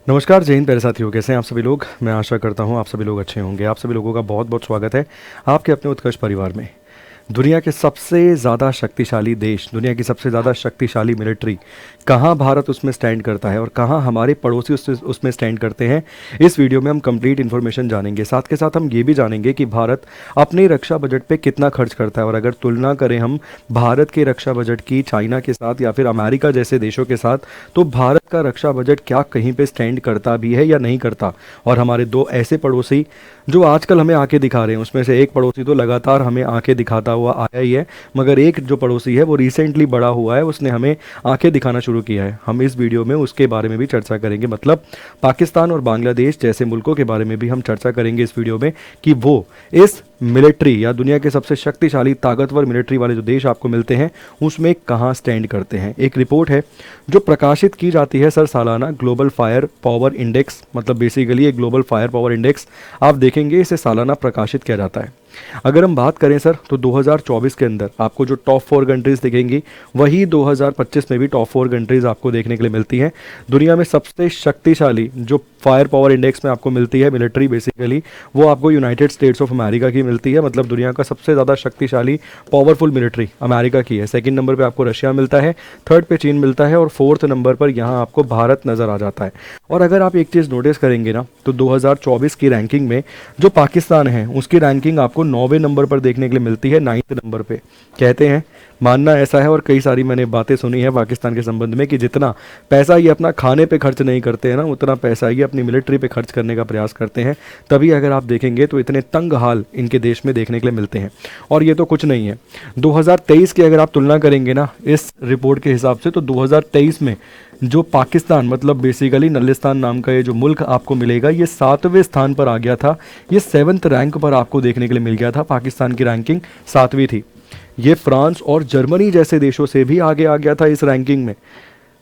नमस्कार जय हिंद प्यारे साथियों, कैसे हैं आप सभी लोग। मैं आशा करता हूं आप सभी लोग अच्छे होंगे। आप सभी लोगों का बहुत बहुत स्वागत है आपके अपने उत्कर्ष परिवार में। दुनिया के सबसे ज़्यादा शक्तिशाली देश, दुनिया की सबसे ज़्यादा शक्तिशाली मिलिट्री, कहाँ भारत उसमें स्टैंड करता है और कहाँ हमारे पड़ोसी उसमें स्टैंड करते हैं, इस वीडियो में हम कंप्लीट इन्फॉर्मेशन जानेंगे। साथ के साथ हम ये भी जानेंगे कि भारत अपने रक्षा बजट पे कितना खर्च करता है, और अगर तुलना करें हम भारत के रक्षा बजट की चाइना के साथ या फिर अमेरिका जैसे देशों के साथ, तो भारत का रक्षा बजट क्या कहीं पे स्टैंड करता भी है या नहीं करता। और हमारे दो ऐसे पड़ोसी जो आजकल हमें आंखें दिखा रहे हैं, उसमें से एक पड़ोसी तो लगातार हमें आंखें दिखाता हुआ आया ही है, मगर एक जो पड़ोसी है वो रिसेंटली बड़ा हुआ है, उसने हमें आंखें दिखाना शुरू किया है। हम इस वीडियो में उसके बारे में भी चर्चा करेंगे, मतलब पाकिस्तान और बांग्लादेश जैसे मुल्कों के बारे में भी हम चर्चा करेंगे इस वीडियो में कि वो इस मिलिट्री या दुनिया के सबसे शक्तिशाली ताकतवर मिलिट्री वाले जो देश आपको मिलते हैं उसमें कहाँ स्टैंड करते हैं। एक रिपोर्ट है जो प्रकाशित की जाती है सर सालाना, ग्लोबल फायर पावर इंडेक्स, मतलब बेसिकली एक ग्लोबल फायर पावर इंडेक्स आप देखेंगे, इसे सालाना प्रकाशित किया जाता है। अगर हम बात करें सर तो 2024 के अंदर आपको जो टॉप 4 कंट्रीज़ दिखेंगी वही 2025 में भी टॉप 4 कंट्रीज़ आपको देखने के लिए मिलती हैं। दुनिया में सबसे शक्तिशाली जो फायर पावर इंडेक्स में आपको मिलती है मिलिट्री, बेसिकली वो आपको यूनाइटेड स्टेट्स ऑफ अमेरिका की मिलती है। मतलब दुनिया का सबसे ज़्यादा शक्तिशाली पावरफुल मिलिट्री अमेरिका की है। सेकंड नंबर पे आपको रशिया मिलता है, थर्ड पे चीन मिलता है और फोर्थ नंबर पर यहाँ आपको भारत नज़र आ जाता है। और अगर आप एक चीज़ नोटिस करेंगे ना तो 2024 की रैंकिंग में जो पाकिस्तान है उसकी रैंकिंग आपको 9वें नंबर पर देखने के लिए मिलती है, 9th नंबर पे। कहते हैं, मानना ऐसा है और कई सारी मैंने बातें सुनी है पाकिस्तान के संबंध में कि जितना पैसा ये अपना खाने पे खर्च नहीं करते हैं ना, उतना पैसा ये अपनी मिलिट्री पे खर्च करने का प्रयास करते हैं। तभी अगर आप देखेंगे तो इतने तंग हाल इनके देश में देखने के लिए मिलते हैं। और ये तो कुछ नहीं है, 2023 की अगर आप तुलना करेंगे ना इस रिपोर्ट के हिसाब से, तो 2023 में जो पाकिस्तान, मतलब बेसिकली नलिस्तान नाम का ये जो मुल्क आपको मिलेगा, ये 7वें स्थान पर आ गया था। ये 7th रैंक पर आपको देखने के लिए मिल गया था। पाकिस्तान की रैंकिंग 7वीं थी। ये फ्रांस और जर्मनी जैसे देशों से भी आगे आ गया था इस रैंकिंग में।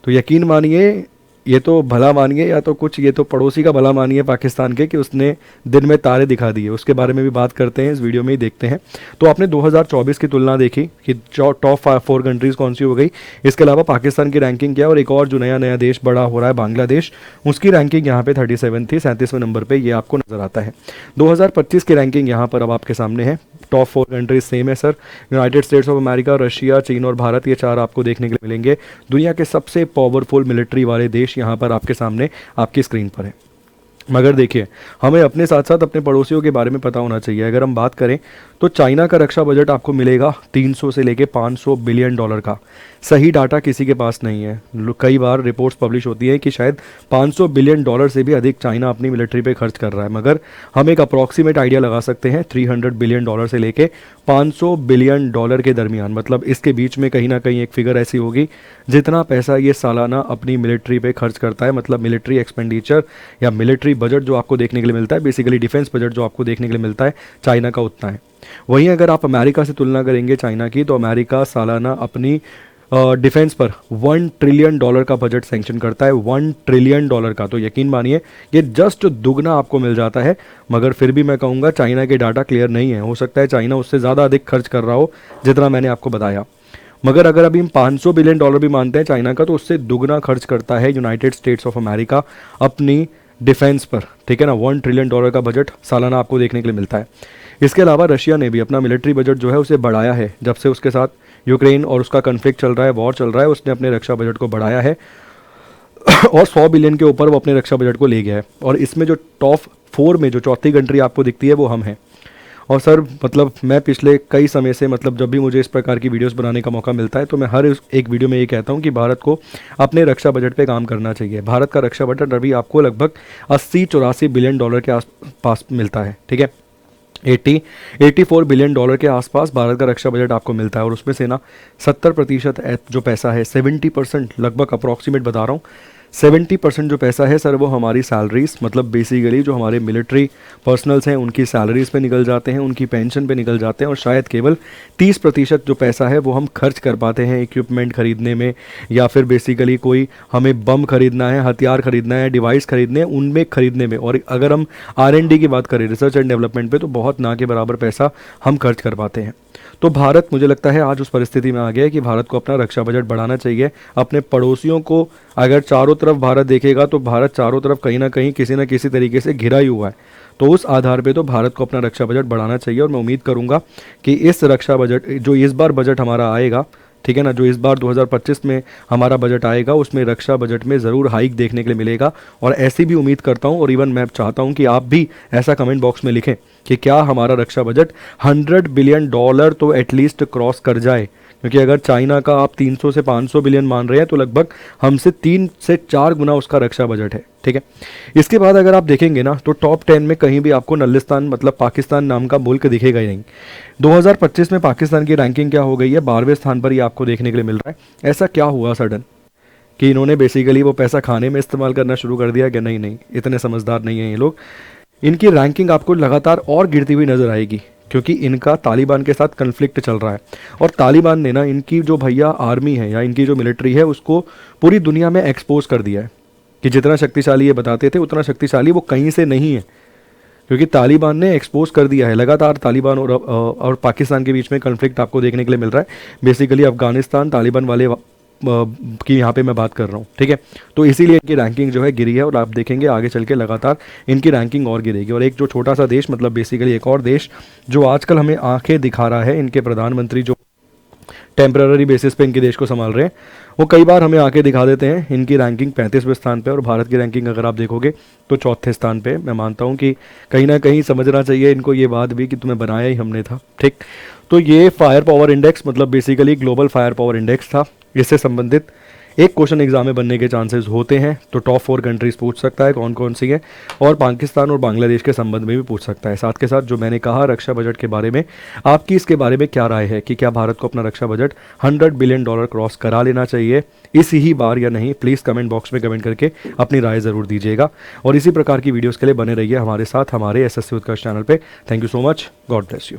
तो यकीन मानिए, ये तो भला मानिए या तो कुछ, ये तो पड़ोसी का भला मानिए पाकिस्तान के कि उसने दिन में तारे दिखा दिए। उसके बारे में भी बात करते हैं, इस वीडियो में ही देखते हैं। तो आपने 2024 की तुलना देखी कि टॉप 4 कंट्रीज़ कौन सी हो गई। इसके अलावा पाकिस्तान की रैंकिंग क्या, और एक और जो नया नया देश बड़ा हो रहा है बांग्लादेश, उसकी रैंकिंग यहाँ पे 37 थी, 37वें नंबर पर ये आपको नज़र आता है। 2025 की रैंकिंग यहाँ पर अब आपके सामने है। टॉप 4 कंट्रीज सेम है sir, United states of America, Russia, चीन और भारत, ये 4 आपको देखने के लिए मिलेंगे। दुनिया के सबसे पावरफुल मिलिट्री वाले देश यहाँ पर आपके सामने आपकी स्क्रीन पर है। मगर देखिए, हमें अपने साथ साथ अपने पड़ोसियों के बारे में पता होना चाहिए। अगर हम बात करें तो चाइना का रक्षा बजट आपको मिलेगा 300 से लेके 500 बिलियन डॉलर का। सही डाटा किसी के पास नहीं है। कई बार रिपोर्ट्स पब्लिश होती है कि शायद 500 बिलियन डॉलर से भी अधिक चाइना अपनी मिलिट्री पे खर्च कर रहा है, मगर हम एक अप्रॉक्सीमेट आइडिया लगा सकते हैं 300 बिलियन डॉलर से लेके 500 बिलियन डॉलर के दरमियान। मतलब इसके बीच में कहीं ना कहीं एक फिगर ऐसी होगी जितना पैसा ये सालाना अपनी मिलिट्री पे खर्च करता है। मतलब मिलिट्री एक्सपेंडिचर या मिलिट्री बजट जो आपको देखने के लिए मिलता है, बेसिकली डिफेंस बजट जो आपको देखने के लिए मिलता है, चाइना का उतना है। वहीं अगर आप अमेरिका से तुलना करेंगे चाइना की, तो अमेरिका सालाना अपनी डिफेंस पर 1 ट्रिलियन डॉलर का बजट सैंक्शन करता है, 1 ट्रिलियन डॉलर का। तो यकीन मानिए ये जस्ट दुगना आपको मिल जाता है। मगर फिर भी मैं कहूँगा चाइना के डाटा क्लियर नहीं है, हो सकता है चाइना उससे ज़्यादा अधिक खर्च कर रहा हो जितना मैंने आपको बताया। मगर अगर अभी हम 500 बिलियन डॉलर भी मानते हैं चाइना का, तो उससे दुगना खर्च करता है यूनाइटेड स्टेट्स ऑफ अमेरिका अपनी डिफेंस पर, ठीक है ना। 1 ट्रिलियन डॉलर का बजट सालाना आपको देखने के लिए मिलता है। इसके अलावा रशिया ने भी अपना मिलिट्री बजट जो है उसे बढ़ाया है। जब से उसके साथ यूक्रेन और उसका कन्फ्लिक्ट चल रहा है, वॉर चल रहा है, उसने अपने रक्षा बजट को बढ़ाया है और 100 बिलियन के ऊपर वो अपने रक्षा बजट को ले गया है। और इसमें जो टॉप 4 में जो चौथी कंट्री आपको दिखती है वो हम हैं। और सर मतलब मैं पिछले कई समय से, मतलब जब भी मुझे इस प्रकार की वीडियोस बनाने का मौका मिलता है तो मैं हर एक वीडियो में ये कहता हूँ कि भारत को अपने रक्षा बजट पे काम करना चाहिए। भारत का रक्षा बजट अभी आपको लगभग 80-84 बिलियन डॉलर के आसपास मिलता है, ठीक है। 84 बिलियन डॉलर के आसपास भारत का रक्षा बजट आपको मिलता है। और उसमें से ना 70% जो पैसा है, 70% लगभग अप्रॉक्सीमेट बता रहा हूँ, 70% जो पैसा है सर वो हमारी सैलरीज, मतलब बेसिकली जो हमारे मिलिट्री पर्सनल्स हैं उनकी सैलरीज पे निकल जाते हैं, उनकी पेंशन पे निकल जाते हैं। और शायद केवल 30% जो पैसा है वो हम खर्च कर पाते हैं इक्विपमेंट खरीदने में, या फिर बेसिकली कोई हमें बम खरीदना है, हथियार खरीदना है, डिवाइस खरीदने हैं, उनमें खरीदने में। और अगर हम R&D की बात करें, रिसर्च एंड डेवलपमेंट पे, तो बहुत ना के बराबर पैसा हम खर्च कर पाते हैं। तो भारत मुझे लगता है आज उस परिस्थिति में आ गया है कि भारत को अपना रक्षा बजट बढ़ाना चाहिए। अपने पड़ोसियों को अगर चारों तरफ भारत देखेगा तो भारत चारों तरफ कहीं ना कहीं किसी न किसी तरीके से घिरा ही हुआ है। तो उस आधार पे तो भारत को अपना रक्षा बजट बढ़ाना चाहिए और मैं उम्मीद करूंगा कि इस रक्षा बजट जो इस बार बजट हमारा आएगा, ठीक है ना, जो इस बार 2025 में हमारा बजट आएगा उसमें रक्षा बजट में ज़रूर हाइक देखने के लिए मिलेगा। और ऐसी भी उम्मीद करता हूँ और इवन मैं चाहता हूँ कि आप भी ऐसा कमेंट बॉक्स में लिखें कि क्या हमारा रक्षा बजट $100 बिलियन तो एटलीस्ट क्रॉस कर जाए। क्योंकि अगर चाइना का आप 300 से 500 बिलियन मान रहे हैं तो लगभग हमसे 3 से 4 गुना उसका रक्षा बजट है, ठीक है। इसके बाद अगर आप देखेंगे ना तो टॉप 10 में कहीं भी आपको नलिस्तान मतलब पाकिस्तान नाम का मुल्क दिखेगा ही नहीं। 2025 में पाकिस्तान की रैंकिंग क्या हो गई है, 12वें स्थान पर ही आपको देखने के लिए मिल रहा है। ऐसा क्या हुआ सडन कि इन्होंने बेसिकली वो पैसा खाने में इस्तेमाल करना शुरू कर दिया? कि नहीं नहीं, इतने समझदार नहीं हैं ये लोग। इनकी रैंकिंग आपको लगातार और गिरती हुई नजर आएगी क्योंकि इनका तालिबान के साथ कन्फ्लिक्ट चल रहा है और तालिबान ने ना इनकी जो भैया आर्मी है या इनकी जो मिलिट्री है उसको पूरी दुनिया में एक्सपोज कर दिया है कि जितना शक्तिशाली ये बताते थे उतना शक्तिशाली वो कहीं से नहीं है। क्योंकि तालिबान ने एक्सपोज कर दिया है। लगातार तालिबान और पाकिस्तान के बीच में कन्फ्लिक्ट आपको देखने के लिए मिल रहा है। बेसिकली अफगानिस्तान तालिबान वाले की यहाँ पे मैं बात कर रहा हूँ, ठीक है। तो इसीलिए इनकी रैंकिंग जो है गिरी है और आप देखेंगे आगे चल के लगातार इनकी रैंकिंग और गिरेगी। और एक जो छोटा सा देश मतलब बेसिकली एक और देश जो आजकल हमें आंखें दिखा रहा है, इनके प्रधानमंत्री जो टेम्पररी बेसिस पे इनके देश को संभाल रहे हैं वो कई बार हमें आके दिखा देते हैं। इनकी रैंकिंग 35वें स्थान पे और भारत की रैंकिंग अगर आप देखोगे तो 4थे स्थान पे। मैं मानता हूँ कि कहीं ना कहीं समझना चाहिए इनको ये बात भी कि तुम्हें बनाया ही हमने था, ठीक। तो ये फायर पावर इंडेक्स मतलब basically global fire power index था। इससे संबंधित एक क्वेश्चन एग्जाम में बनने के चांसेस होते हैं। तो टॉप 4 कंट्रीज़ पूछ सकता है कौन कौन सी है और पाकिस्तान और बांग्लादेश के संबंध में भी पूछ सकता है। साथ के साथ जो मैंने कहा रक्षा बजट के बारे में, आपकी इसके बारे में क्या राय है कि क्या भारत को अपना रक्षा बजट $100 बिलियन क्रॉस करा लेना चाहिए इस ही बार या नहीं? प्लीज़ कमेंट बॉक्स में कमेंट करके अपनी राय ज़रूर दीजिएगा और इसी प्रकार की वीडियोज़ के लिए बने रहिए हमारे साथ हमारे SSC उत्कर्ष चैनल पर। Thank you so much. God bless you.